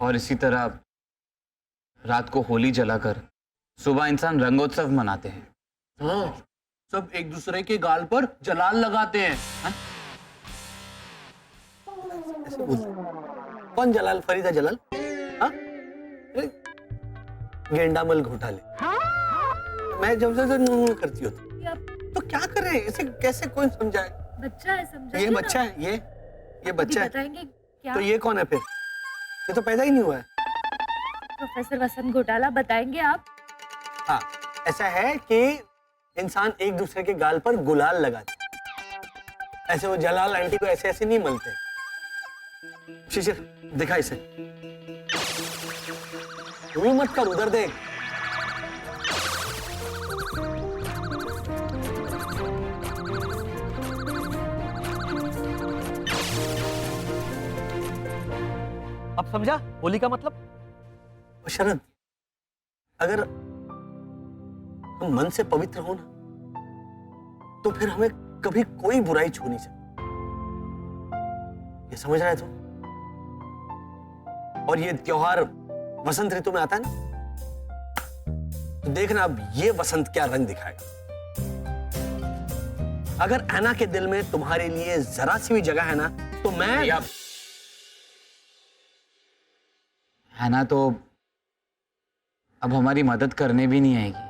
और इसी तरह रात को होली जलाकर सुबह इंसान रंगोत्सव मनाते हैं। हाँ, सब एक दूसरे के गाल पर जलाल लगाते हैं। हाँ? ऐसे बोलते। कौन जलाल? फरीदा जलाल? हाँ? गेंडामल घोटाले। मैं जब से करती होती तो क्या करें? इसे कैसे कोई समझाए? बच्चा है, समझा। ये बच्चा है, ये बच्चा है। बताएंगे क्या? तो ये कौन है फिर? ये तो पैदा ही नहीं हुआ है। प्रोफेसर वसंत घोटाला, बताएंगे आप? हाँ, ऐसा है कि इंसान एक दूसरे के गाल पर गुलाल लगाते हैं। ऐसे वो जलाल आंटी को ऐसे ऐसे नहीं मलते। शिशिर, दिखा इसे। तू मत कर, उधर देख। अब समझा होली का मतलब? शरद, अगर हम मन से पवित्र हो ना, तो फिर हमें कभी कोई बुराई छू नहीं सकती। ये समझ रहे तुम? और ये त्योहार वसंत ऋतु में आता है ना, तो देखना अब ये वसंत क्या रंग दिखाएगा। अगर ऐना के दिल में तुम्हारे लिए जरा सी भी जगह है ना, तो मैं हैना तो अब हमारी मदद करने भी नहीं आएगी।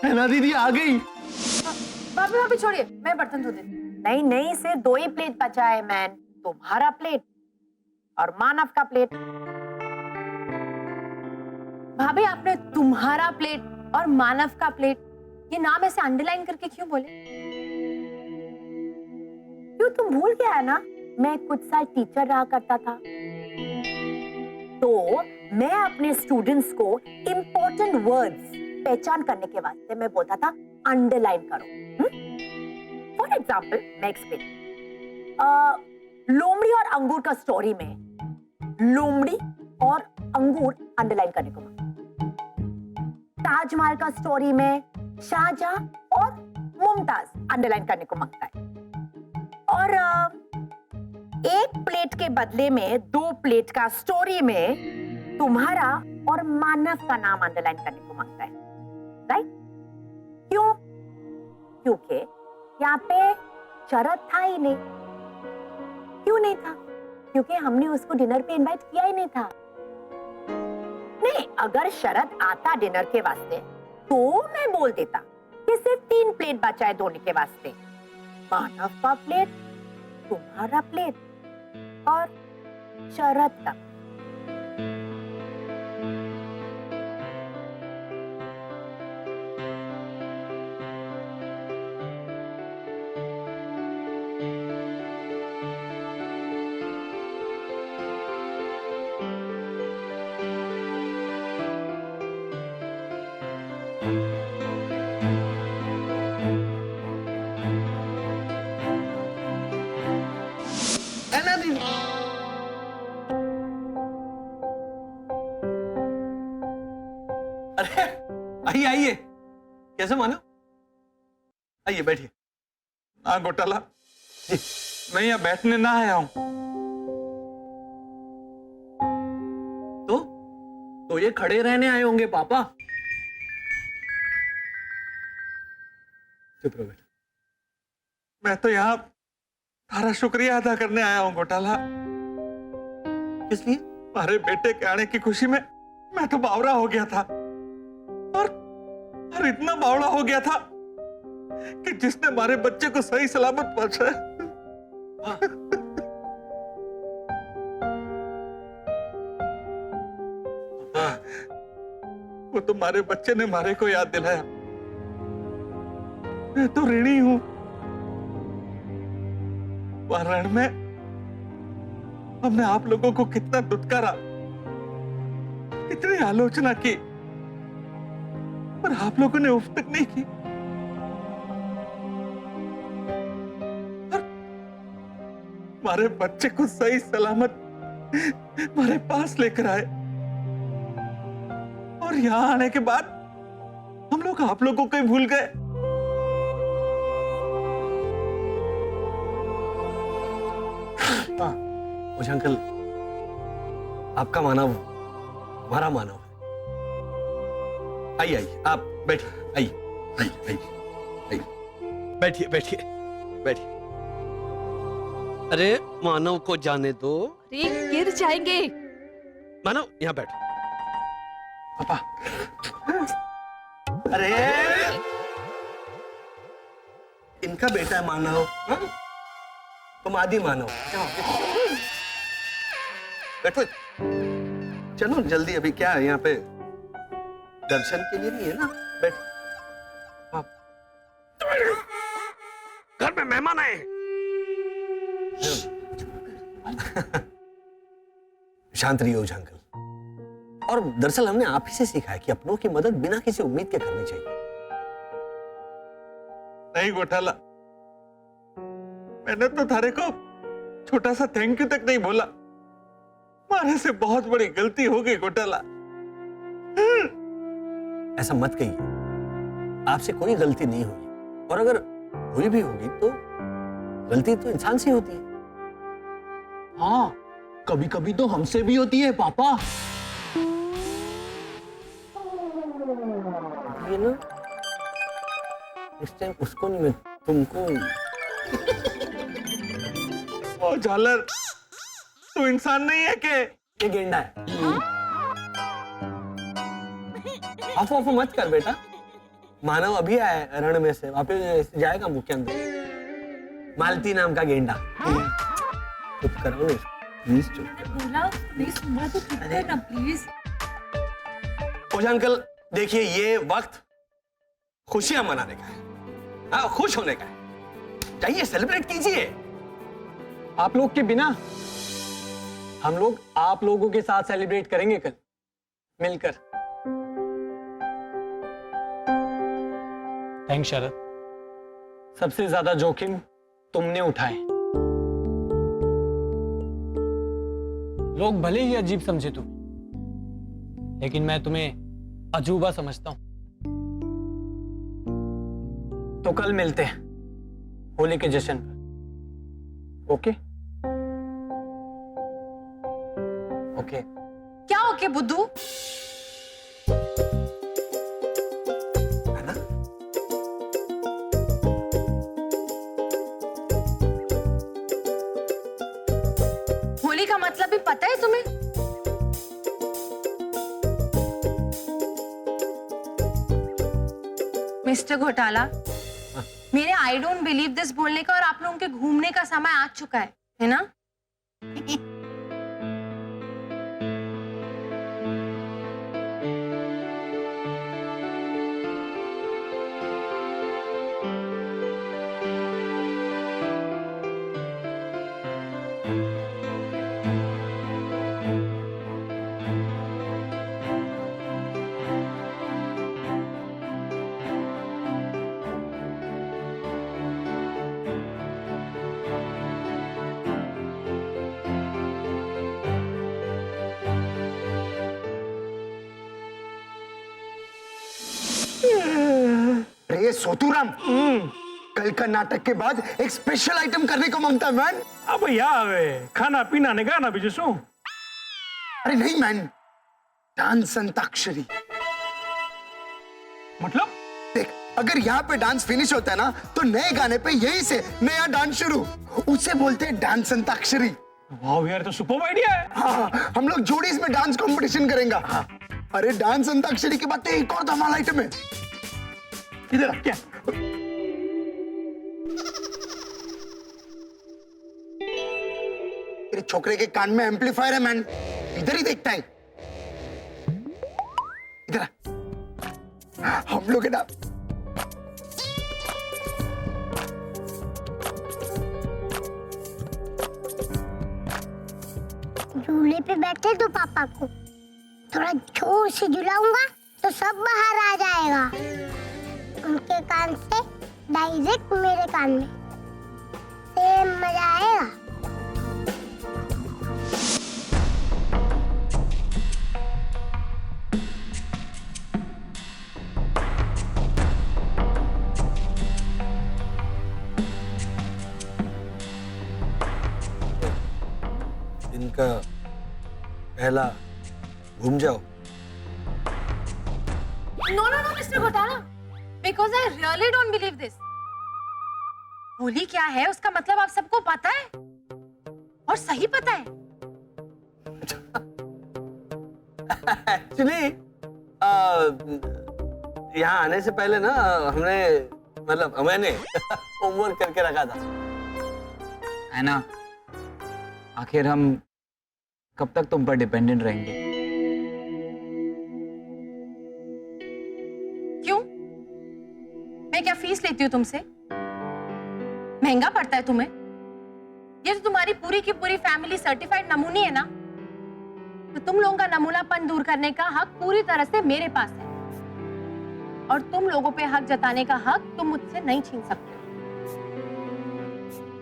हैना दीदी आ गई। भाभी भाभी छोड़िए, मैं बर्तन धो देती हूँ। नहीं नहीं, सिर्फ 2 ही प्लेट बचा है मैन। तुम्हारा प्लेट और मानव का प्लेट। भाभी, आपने तुम्हारा प्लेट और मानव का प्लेट, ये नाम ऐसे अंडरलाइन करके क्यों बोले? क्यों, तुम भूल गया है ना, मैं कुछ साल टीचर रहा करता था, तो मैं अपने स्टूडेंट्स को इंपॉर्टेंट वर्ड्स पहचान करने के वास्ते मैं बोलता था अंडरलाइन करो। फॉर एग्जाम्पल, मैं एक्सप्लेन, लोमड़ी और अंगूर का स्टोरी में लोमड़ी और अंगूर अंडरलाइन करने को मांगता। ताजमहल का स्टोरी में शाहजहां और मुमताज अंडरलाइन करने को मांगता है। और एक प्लेट के बदले में 2 प्लेट का स्टोरी में तुम्हारा और मानव का नाम अंडरलाइन करने को मांगता है। राइट? क्यों? क्योंकि यहाँ पे शरद था ही नहीं। क्यों नहीं था? क्योंकि हमने उसको डिनर पे इनवाइट किया ही नहीं था। नहीं, अगर शरद आता डिनर के वास्ते, तो मैं बोल देता कि सिर्फ 3 प्लेट बचा है धोने के वास्ते। मानव का प्लेट, तुम्हारा प्लेट और शरद का। हैना दीदी, अरे आइए आइए। कैसे मानो? आइए बैठिए। हाँ घोटाला जी, मैं यहाँ बैठने ना आया हूँ। तो ये खड़े रहने आए होंगे पापा। चुप रहो बेटा। मैं तो यहाँ तारा शुक्रिया अदा करने आया हूँ घोटाला। किस लिए? हमारे बेटे के आने की खुशी में मैं तो बावरा हो गया था, और इतना बावड़ा हो गया था कि जिसने हमारे बच्चे को सही सलामत पहुंचाया, वो तुम्हारे बच्चे ने हमारे को याद दिलाया। मैं तो ऋणी हूं। वहां रण में हमने आप लोगों को कितना दुत्कारा, कितनी आलोचना की, पर आप लोगों ने उफ तक नहीं की। और हमारे बच्चे को सही सलामत हमारे पास लेकर आए, और यहां आने के बाद हम लोग आप लोगों को ही भूल गए। ओझा अंकल, आपका मानव हमारा मानव है। आइए आइए, आप बैठिए, आइए आइए आइए आइए, बैठिए बैठिए बैठिए। अरे मानव को जाने दो। अरे गिर जाएंगे। मानव यहाँ बैठो। पापा, अरे इनका बेटा है मानव, हाँ? तुम आदि मानव। बैठो, चलो जल्दी, अभी क्या है यहाँ पे, दर्शन के लिए नहीं है ना, बैठ। घर में मेहमान आए। शांत रहिए ओझा अंकल। और दरअसल हमने आप ही से सीखा है कि अपनों की मदद बिना किसी उम्मीद के करनी चाहिए। नहीं घोटाला, मैंने तो थारे को छोटा सा थैंक यू तक नहीं बोला। मारे से बहुत बड़ी गलती हो गई घोटाला। ऐसा मत कहिए, आपसे कोई गलती नहीं हुई, और अगर हुई भी होगी तो गलती तो इंसान से होती है। हाँ, कभी कभी तो हमसे भी होती है पापा। ये ना, इस टाइम उसको नहीं, मैं तुमको। ओ झालर, तू इंसान नहीं है के? ये गेंडा है। अफो अफो मत कर बेटा। मानव अभी आया है रण में से, वापस जाएगा मुंह के अंदर। मालती नाम का गेंडा। चुप करो ना, प्लीज चुप करो। ओझा अंकल, देखिए ये वक्त खुशियां मनाने का है, हाँ, खुश होने का है। चाहिए सेलिब्रेट कीजिए। आप लोग के बिना हम लोग आप लोगों के साथ सेलिब्रेट करेंगे कल मिलकर। थैंक्स शरद, सबसे ज्यादा जोखिम तुमने उठाए। लोग भले ही अजीब समझे तुम्हें, लेकिन मैं तुम्हें अजूबा समझता हूं। तो कल मिलते हैं होली के जश्न पर, ओके? ओके। क्या ओके बुद्धू? है ना? होली का मतलब भी पता है तुम्हें? मिस्टर घोटाला, मेरे आई डोंट बिलीव दिस बोलने का और आप लोगों के घूमने का समय आ चुका है ना? अरे सोतूराम, कल का नाटक के बाद एक स्पेशल आइटम करने को मांगता है मैन। अब यावे खाना पीना ने गाना भी जसो। अरे नहीं मैन, डांस अंताक्षरी। मतलब देख, अगर यहाँ पे डांस फिनिश होता है ना, तो नए गाने पे यहीं से नया डांस शुरू। उसे बोलते हैं डांस अंताक्षरी। वाह यार, तो सुपर आइडिया है। हाँ, हम लोग जोड़ीज में डांस कंपटीशन करेंगे। अरे डांस अंताक्षरी के बाद तो एक और धमाल आइटम है। इधर आ, क्या? तेरे छोकरे के कान में एम्पलीफायर है मैन, इधर ही देखता है। इधर आ। हम लोग है ना, झूले पे बैठे तो पापा को थोड़ा जोर से झुलाऊंगा तो सब बाहर आ जाएगा। उनके कान से डायरेक्ट मेरे कान में, सेम मजा आएगा। इनका पहला घूम जाओ। नो नो नो मिस्टर घोटाला, because I really don't believe this. Holi क्या है उसका मतलब आप सबको पता है, और सही पता है। एक्चुअली यहाँ आने से पहले ना हमने मतलब मैंने होमवर्क करके रखा था। है ना, आखिर हम कब तक तुम पर डिपेंडेंट रहेंगे? क्यों? मैं क्या फीस लेती हूँ तुमसे? महंगा पड़ता है तुम्हें? ये तो तुम्हारी पूरी की पूरी फैमिली सर्टिफाइड नमूनी है ना, तो तुम लोगों का नमूनापन दूर करने का हक पूरी तरह से मेरे पास है, और तुम लोगों पे हक जताने का हक तुम मुझसे नहीं छीन सकते।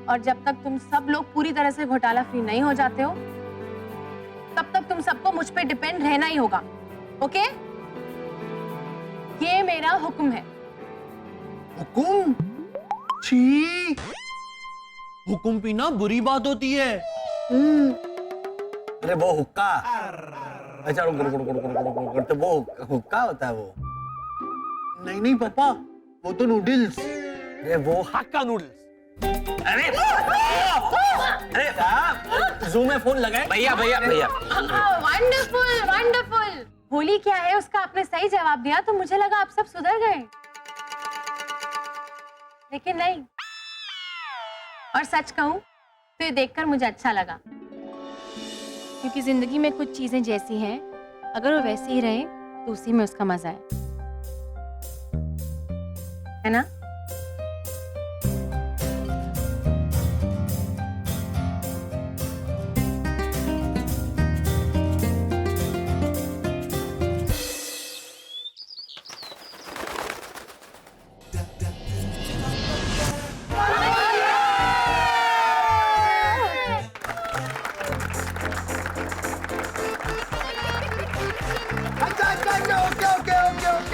और जब तक तुम सब लोग पूरी तरह से घोटाला फ्री नहीं हो जाते हो, तब तक तुम सबको मुझ पे डिपेंड रहना ही होगा। ओके? ये मेरा हुक्म है। हुकुम? छी। हुकुम पीना बुरी बात होती है। अरे वो हुक्का, अच्छा करते वो हुक्का होता है वो। नहीं नहीं पापा, वो तो नूडल्स। अरे वो हक्का नूडल्स। अरे जूम में फोन लगाए। भैया भैया भैया, वंडरफुल वंडरफुल। होली क्या है उसका आपने सही जवाब दिया, तो मुझे लगा आप सब सुधर गए, लेकिन नहीं। और सच कहूं तो ये देखकर मुझे अच्छा लगा, क्योंकि जिंदगी में कुछ चीजें जैसी हैं, अगर वो वैसे ही रहे तो उसी में उसका मजा है ना?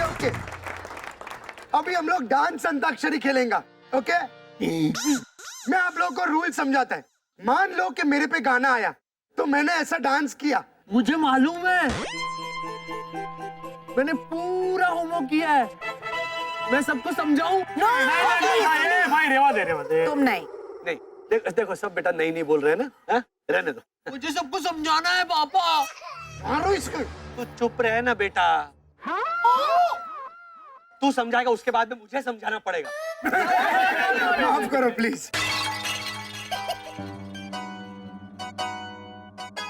ओके, अभी हम लोग डांस अंताक्षरी खेलेंगे। ओके, मैं आप लोगों को रूल समझाता है। मान लो कि मेरे पे गाना आया तो मैंने ऐसा डांस किया। मुझे मालूम है, मैंने पूरा होमवर्क किया है। मैं सबको समझाऊं? भाई रेवा दे। तुम नहीं। नहीं, देखो सब बेटा नहीं बोल रहे हैं ना, हाँ? रहने दो। मुझे सबको समझाना है पापा। मारो इसको। तू चुप रहे ना बेटा। तू समझाएगा, उसके बाद में मुझे समझाना पड़ेगा। माफ करो प्लीज।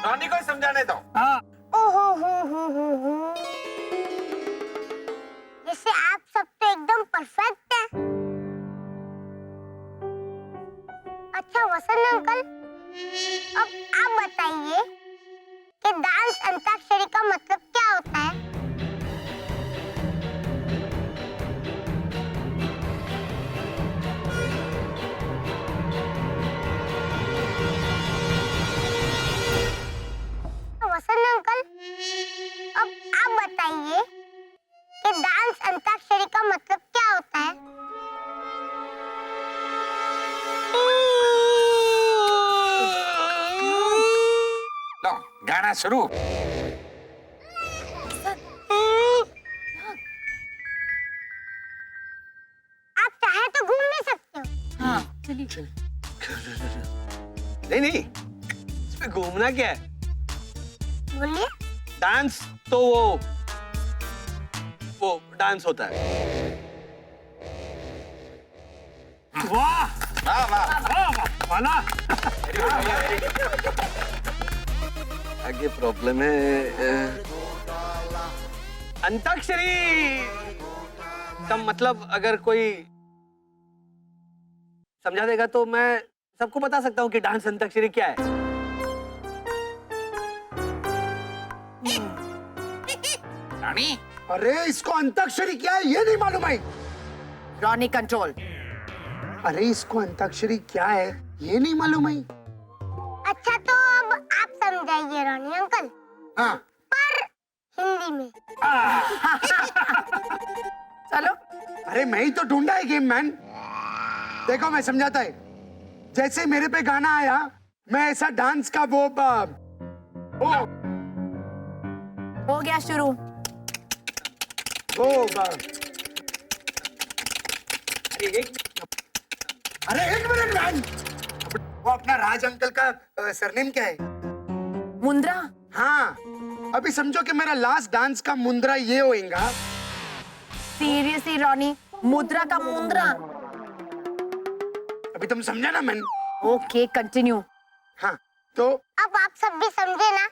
रॉनी को समझाने दो। जैसे आप सब तो एकदम परफेक्ट है। अच्छा वसंत अंकल, अब आप बताइए कि डांस अंताक्षरी का मतलब क्या होता है? वसंत अंकल, अब आप बताइए कि डांस अंताक्षरी का मतलब क्या होता है? लो गाना शुरू। आप चाहे तो घूम भी सकते हो। हाँ चलिए। नहीं, इसमें घूमना क्या है? बोलिए। डांस तो वो डांस होता है। वाह वाह वाह वाला। आगे प्रॉब्लम है। अंताक्षरी का मतलब अगर कोई समझा देगा तो मैं सबको बता सकता हूँ कि डांस अंताक्षरी क्या है। रानी, अरे इसको अंताक्षरी क्या है ये नहीं मालूम है। Ronnie control. अरे इसको अंताक्षरी क्या है ये नहीं मालूम है। अच्छा तो अब आप समझाइए रानी अंकल, हाँ पर हिंदी में। चलो। अरे मैं ही तो ढूंढा है गेम मैन। देखो मैं समझाता है। जैसे मेरे पे गाना आया, मैं ऐसा डांस का वो हो गया शुरू। होगा। अरे एक मिनट मैन, वो अपना राज अंकल का सरनेम क्या है? मुंद्रा। हाँ, अभी समझो कि मेरा लास्ट डांस का मुंद्रा ये होएगा। सीरियसली रॉनी, मुद्रा का मुंद्रा। अभी तुम समझा ना मैन? Okay continue. हाँ, तो अब आप सब भी समझे ना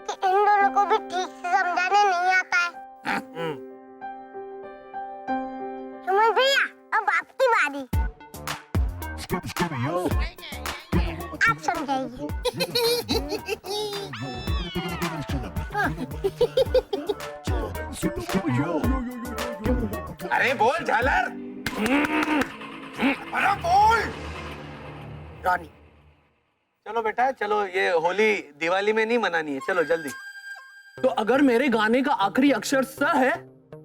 कि इन दोनों को भी ठीक से समझाने नहीं आता है। सुमन भैया, अब आपकी बारी। आप समझाइए। अरे बोल झालर। अरे बोल। रॉनी, चलो बेटा चलो, ये होली दिवाली में नहीं मनानी है, चलो जल्दी। तो अगर मेरे गाने का आखिरी अक्षर स है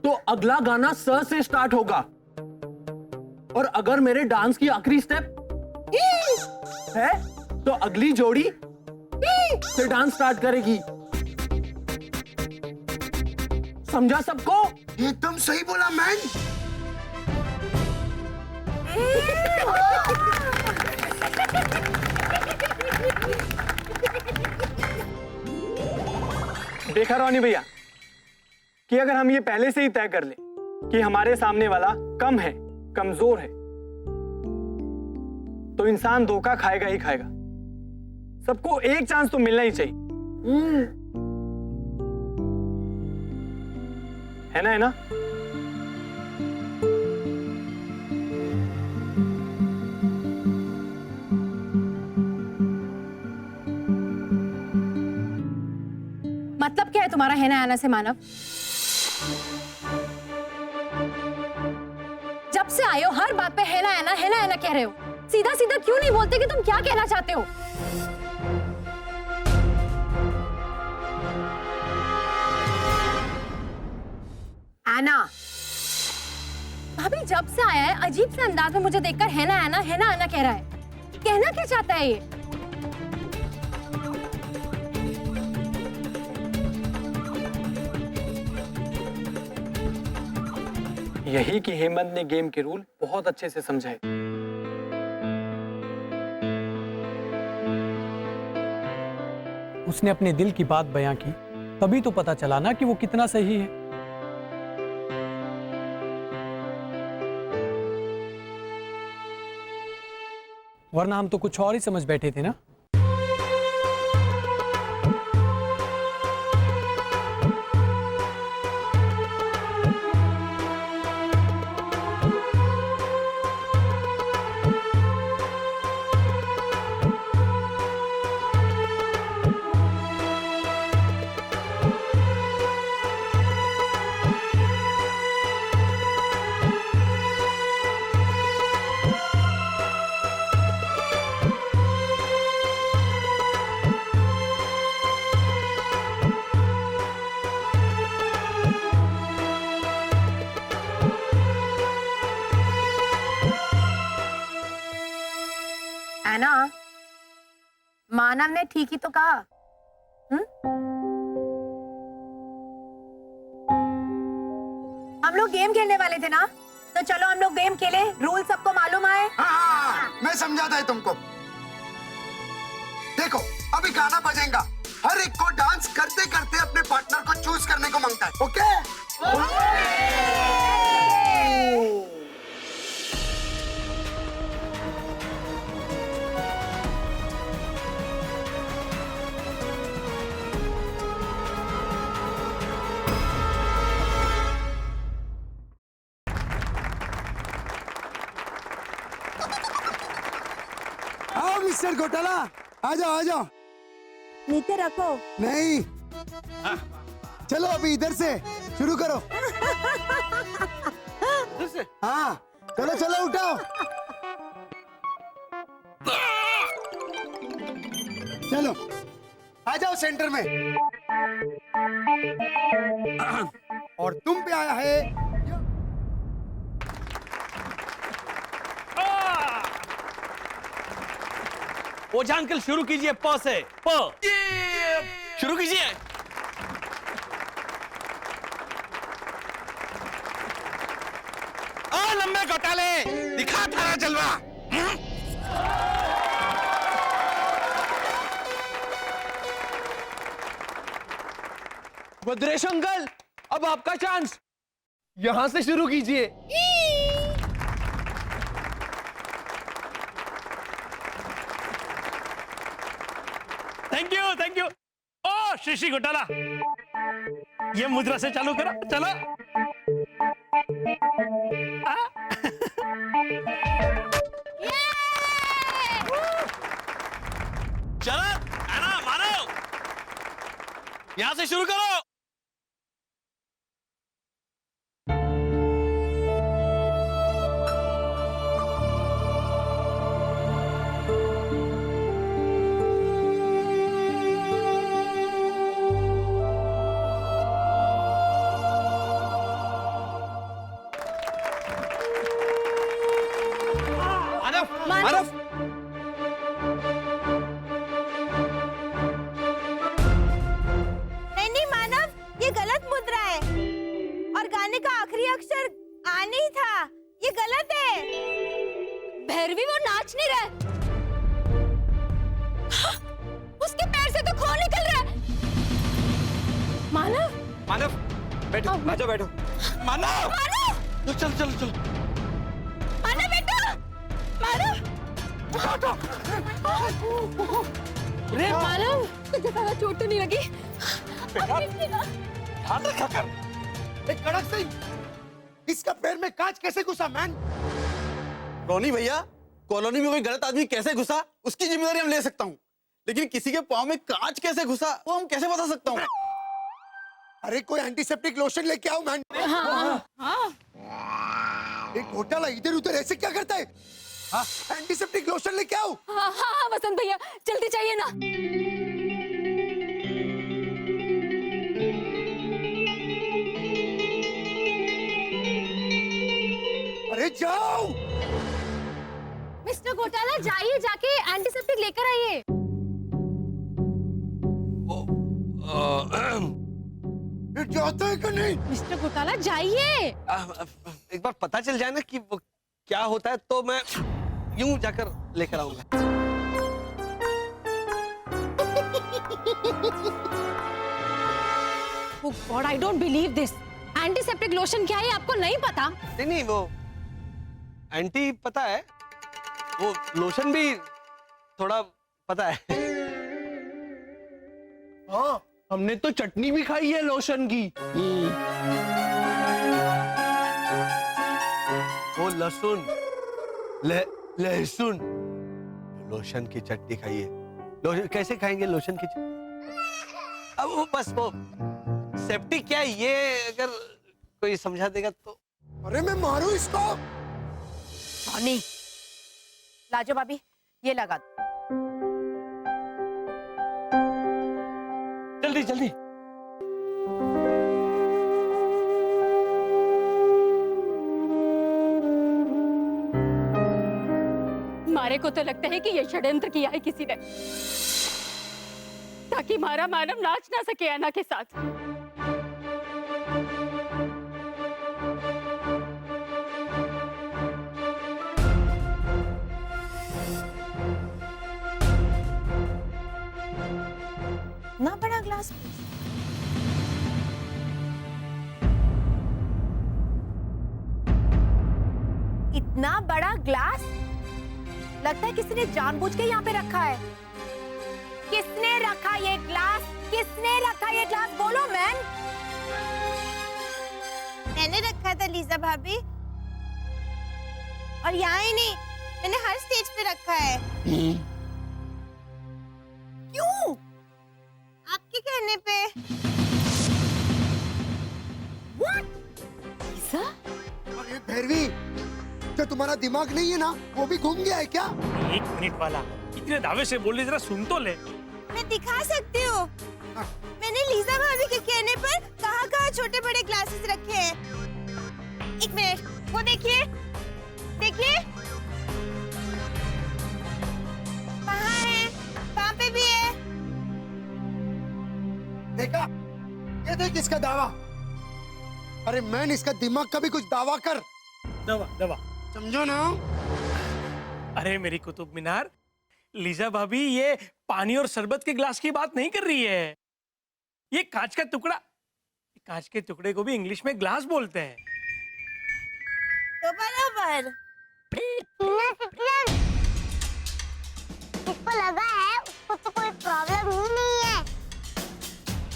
तो अगला गाना स से स्टार्ट होगा, और अगर मेरे डांस की आखिरी स्टेप है तो अगली जोड़ी से डांस स्टार्ट करेगी। समझा सबको? एकदम सही बोला मैन। देखा रोनी भैया कि अगर हम ये पहले से ही तय कर ले कि हमारे सामने वाला कम है, कमजोर है, तो इंसान धोखा खाएगा ही खाएगा। सबको एक चांस तो मिलना ही चाहिए। है ना, है ना? मतलब क्या है तुम्हारा है ना आना से मानव? जब से आए हो हर बात पे है ना कह रहे हो। सीधा सीधा क्यों नहीं बोलते कि तुम क्या कहना चाहते हो? आना। भाभी जब से आया है अजीब से अंदाज में मुझे देखकर है ना आना कह रहा है। कहना क्या चाहता है ये? यही कि हेमंत ने गेम के रूल बहुत अच्छे से समझाए। उसने अपने दिल की बात बयां की, तभी तो पता चला ना कि वो कितना सही है। वरना हम तो कुछ और ही समझ बैठे थे ना। आना, मानव ने ठीक ही तो कहा। हम लोग गेम खेलने वाले थे ना, तो चलो हम लोग गेम खेले। रूल सबको मालूम है? हाँ, मैं समझाता है तुमको। देखो अभी गाना बजेगा, हर एक को डांस करते करते अपने पार्टनर को चूज करने को मांगता है। ओके? आओ मिस्टर घोटाला, आ जाओ आ जाओ। नीचे रखो। नहीं, चलो अभी इधर से शुरू करो। हाँ चलो चलो उठाओ। चलो आ जाओ सेंटर में। और तुम पे आया है ओझा अंकल शुरू कीजिए प से। प शुरू कीजिए। ओ लंबे घोटाले, दिखा थारा जलवा। भद्रेश अंकल, अब आपका चांस, यहां से शुरू कीजिए। Thank you. ओ शीशी घोटाला, ये मुद्रा से चालू करो, चलो। चलो आना मारो, यहां से शुरू करो। मानव, नहीं मानव, ये गलत मुद्रा है और गाने का आखिरी अक्षर आ नहीं था, ये गलत है। भैरवी वो नाच नहीं रहा है। उसके पैर से तो खून निकल रहा है। मानव, मानव बैठो, बैठो बैठो। मानव, मानव, चलो चलो चलो। मानव बेटा, मानव। अरे मानव, तुझे ज्यादा चोट तो नहीं लगी? ध्यान रखा कर। एक कड़क सिंह, इसका पैर में कांच कैसे घुसा मैन? रोनी भैया, कॉलोनी में कोई गलत आदमी कैसे घुसा उसकी जिम्मेदारी हम ले सकता हूँ, लेकिन किसी के पाँव में कांच कैसे घुसा वो हम कैसे बता सकता हूँ? अरे कोई एंटीसेप्टिक लोशन लेके आओ मैन। एक घोटाला इधर उधर ऐसे क्या करता है? एंटीसेप्टिक लोशन लेके आओ। हाँ वसंत भैया, जल्दी चाहिए ना। अरे जाओ। मिस्टर घोटाला, जाइए, जाके एंटीसेप्टिक लेकर आइए। जाते हैं कि नहीं? मिस्टर घोटाला, जाइए। एक बार पता चल जाए ना कि वो क्या होता है तो मैं यूं जाकर लेकर आऊंगा। Oh God, I don't believe this. Antiseptic lotion क्या है आपको नहीं पता? नहीं वो एंटी पता है, वो लोशन भी थोड़ा पता है। हाँ, हमने तो चटनी भी खाई है लोशन की। वो लहसुन, लहसुन लोशन की चटनी खाइए। कैसे खाएंगे लोशन की चटनी? अब वो बस वो सेफ्टी क्या है ये अगर कोई समझा देगा तो। अरे मैं मारूं इसको। नहीं, लाजो भाभी, ये लगा दो। जल्दी जल्दी। मारे को तो लगता है कि ये षड्यंत्र किया है किसी ने, ताकि मारा मानव नाच ना सके अन्ना के साथ। ना बड़ा ग्लास। इतना बड़ा ग्लास? लगता है किसी ने जानबूझ के यहाँ पे रखा है। किसने रखा ये ग्लास? किसने रखा ये ग्लास? बोलो मैन। मैंने रखा था लीजा भाभी, और यहाँ ही नहीं, मैंने हर स्टेज पे रखा है। क्यों? आपके कहने पे। What? लीजा? अरे भैरवी, जो तुम्हारा दिमाग नहीं है ना, वो भी घूम गया है क्या? एक मिनट वाला, इतने दावे से बोल रही, जरा सुन तो ले। मैं दिखा सकती हूँ। मैंने लीजा भाभी के कहने पर कहाँ छोटे बड़े ग्लासेस रखे हैं। एक मिनट, वो देखिए, देखिए, कहाँ है? देखा? ये देख इसका दावा। अरे मैन, इसका दिमाग का भी कुछ दावा कर। दवा दवा। समझो ना? अरे मेरी कुतुब मीनार, लीजा भाभी ये पानी और शरबत के ग्लास की बात नहीं कर रही है। ये कांच का टुकड़ा, कांच के टुकड़े को भी इंग्लिश में ग्लास बोलते हैं। तो बराबर। जिसको लगा है उसको तो कोई प्रॉब्लम ही नहीं है।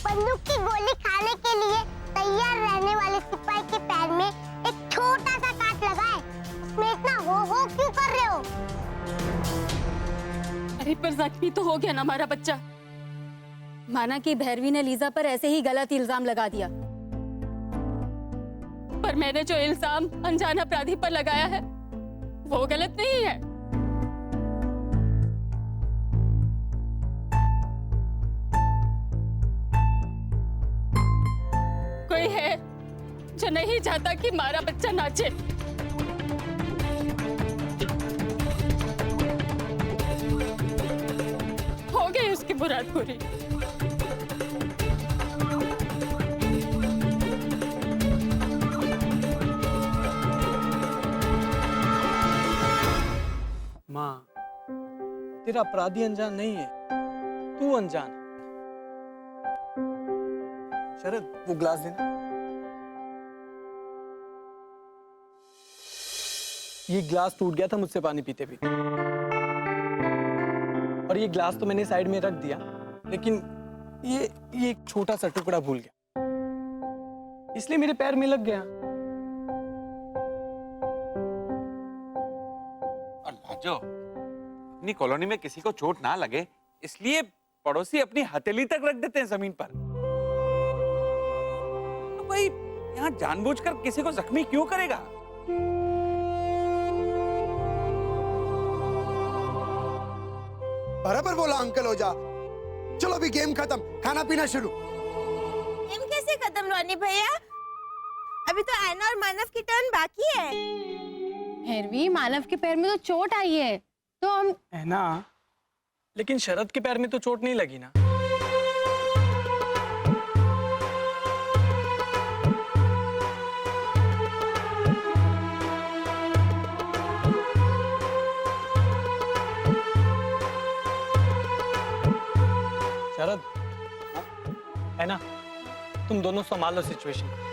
बंदूक की गोली खाने के लिए तैयार रहने वाले सिपाही के पैर में एक छोटा सा कांच लगा है, उसमें इतना हो क्यों कर रहे हो? अरे पर जख्मी तो हो गया ना हमारा बच्चा। माना कि भैरवी ने लीजा पर ऐसे ही गलत इल्जाम लगा दिया, पर मैंने जो इल्जाम अनजान अपराधी पर लगाया है वो गलत नहीं है। कोई है जो नहीं चाहता कि हमारा बच्चा नाचे। हो गई उसकी मुराद पूरी। माँ, तेरा अपराधी अनजान नहीं है, तू अनजान है। शरद, वो ग्लास देना। ये ग्लास टूट गया था मुझसे पानी पीते पीते, और ये ग्लास तो मैंने साइड में रख दिया, लेकिन ये एक छोटा सा टुकड़ा भूल गया, इसलिए मेरे पैर में लग गया। जो अपनी कॉलोनी में किसी को चोट ना लगे इसलिए पड़ोसी अपनी हथेली तक रख देते हैं जमीन पर। तो भाई यहाँ जानबूझकर किसी को जख्मी क्यों करेगा? बराबर बोला अंकल ओझा। चलो अभी गेम खत्म, खाना पीना शुरू। गेम कैसे खत्म रोनी भैया? अभी तो ऐना और मानव की टर्न बाकी है। भैरवी, मानव के पैर में तो चोट आई है, तो हम है ना, लेकिन शरद के पैर में तो चोट नहीं लगी ना। शरद, है ना, तुम दोनों संभालो सिचुएशन।